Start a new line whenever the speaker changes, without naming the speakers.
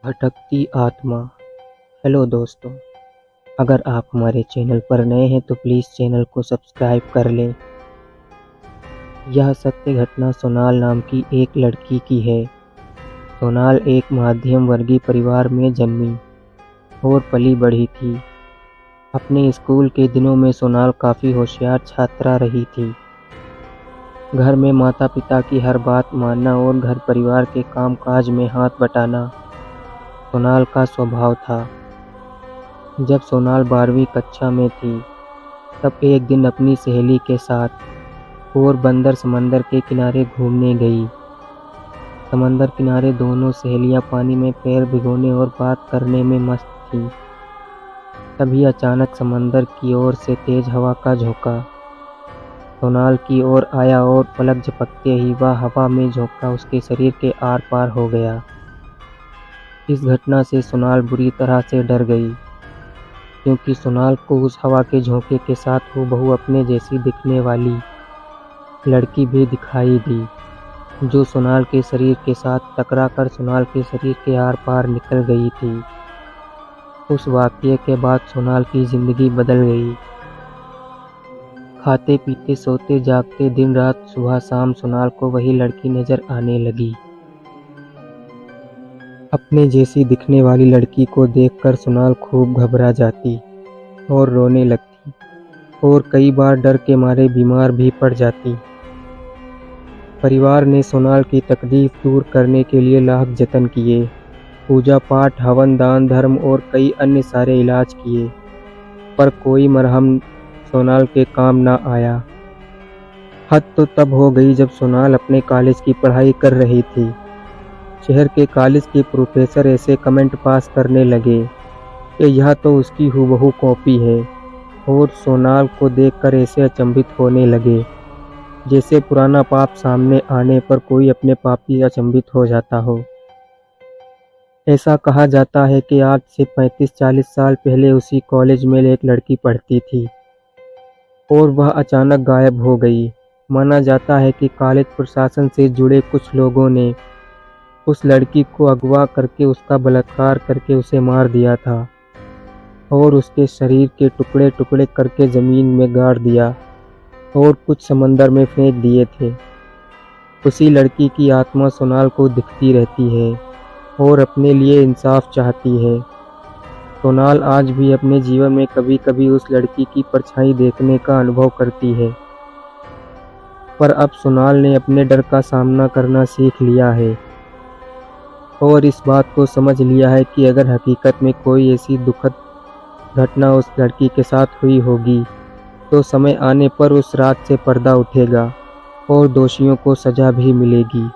भटकती आत्मा। हेलो दोस्तों, अगर आप हमारे चैनल पर नए हैं तो प्लीज़ चैनल को सब्सक्राइब कर लें। यह सत्य घटना सोनाल नाम की एक लड़की की है। सोनाल एक मध्यम वर्गीय परिवार में जन्मी और पली बढ़ी थी। अपने स्कूल के दिनों में सोनाल काफ़ी होशियार छात्रा रही थी। घर में माता पिता की हर बात मानना और घर परिवार के कामकाज में हाथ बटाना सोनाल का स्वभाव था। जब सोनाल 12वीं कक्षा में थी, तब एक दिन अपनी सहेली के साथ पोरबंदर समंदर के किनारे घूमने गई। समंदर किनारे दोनों सहेलियां पानी में पैर भिगोने और बात करने में मस्त थीं। तभी अचानक समंदर की ओर से तेज हवा का झोंका सोनाल की ओर आया और पलक झपकते ही वह हवा में झोंका उसके शरीर के आर पार हो गया। इस घटना से सोनाल बुरी तरह से डर गई, क्योंकि सोनाल को उस हवा के झोंके के साथ हूबहू अपने जैसी दिखने वाली लड़की भी दिखाई दी, जो सोनाल के शरीर के साथ टकराकर सोनाल के शरीर के आर पार निकल गई थी। उस वाक़ये के बाद सोनाल की ज़िंदगी बदल गई। खाते पीते सोते जागते दिन रात सुबह शाम सोनाल को वही लड़की नज़र आने लगी। अपने जैसी दिखने वाली लड़की को देखकर सोनाल खूब घबरा जाती और रोने लगती और कई बार डर के मारे बीमार भी पड़ जाती। परिवार ने सोनाल की तकलीफ दूर करने के लिए लाख जतन किए, पूजा पाठ, हवन, दान, धर्म और कई अन्य सारे इलाज किए, पर कोई मरहम सोनाल के काम ना आया। हद तो तब हो गई जब सोनाल अपने कॉलेज की पढ़ाई कर रही थी। शहर के कॉलेज के प्रोफेसर ऐसे कमेंट पास करने लगे कि यह तो उसकी हूबहू कॉपी है, और सोनाल को देखकर ऐसे अचंभित होने लगे जैसे पुराना पाप सामने आने पर कोई अपने पापी अचंभित हो जाता हो। ऐसा कहा जाता है कि आज से 35-40 साल पहले उसी कॉलेज में एक लड़की पढ़ती थी और वह अचानक गायब हो गई। माना जाता है कि कॉलेज प्रशासन से जुड़े कुछ लोगों ने उस लड़की को अगवा करके उसका बलात्कार करके उसे मार दिया था और उसके शरीर के टुकड़े टुकड़े करके ज़मीन में गाड़ दिया और कुछ समंदर में फेंक दिए थे। उसी लड़की की आत्मा सोनाल को दिखती रहती है और अपने लिए इंसाफ चाहती है। सोनाल आज भी अपने जीवन में कभी कभी उस लड़की की परछाई देखने का अनुभव करती है, पर अब सोनाल ने अपने डर का सामना करना सीख लिया है और इस बात को समझ लिया है कि अगर हकीकत में कोई ऐसी दुखद घटना उस लड़की के साथ हुई होगी तो समय आने पर उस रात से पर्दा उठेगा और दोषियों को सज़ा भी मिलेगी।